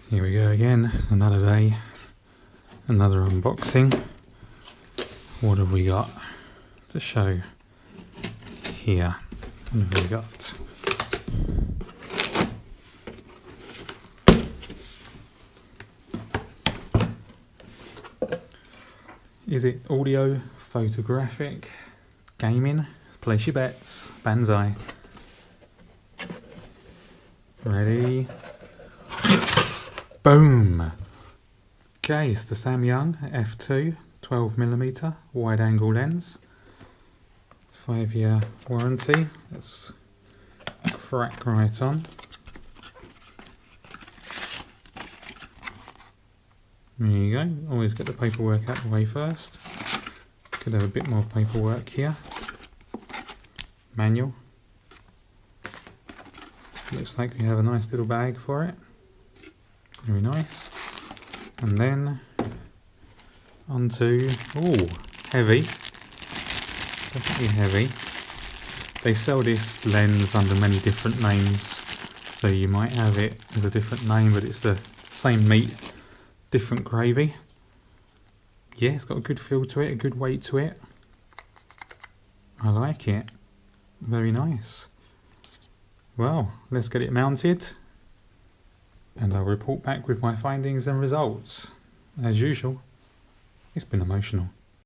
Here we go again, another day, another unboxing. What have we got to show here? What have we got? Is it audio, photographic, gaming? Place your bets. Banzai. Ready? Boom! Okay, it's the Samyang f2 12mm wide angle lens. 5-year warranty. Let's crack right on. There you go. Always get the paperwork out of the way first. Could have a bit more paperwork here. Manual. Looks like we have a nice little bag for it. Very nice. And then onto, oh, heavy. Definitely heavy. They sell this lens under many different names, so you might have it as a different name, but it's the same meat, different gravy. Yeah, it's got a good feel to it, a good weight to it. I like it. Very nice. Well, let's get it mounted and I'll report back with my findings and results. As usual, it's been emotional.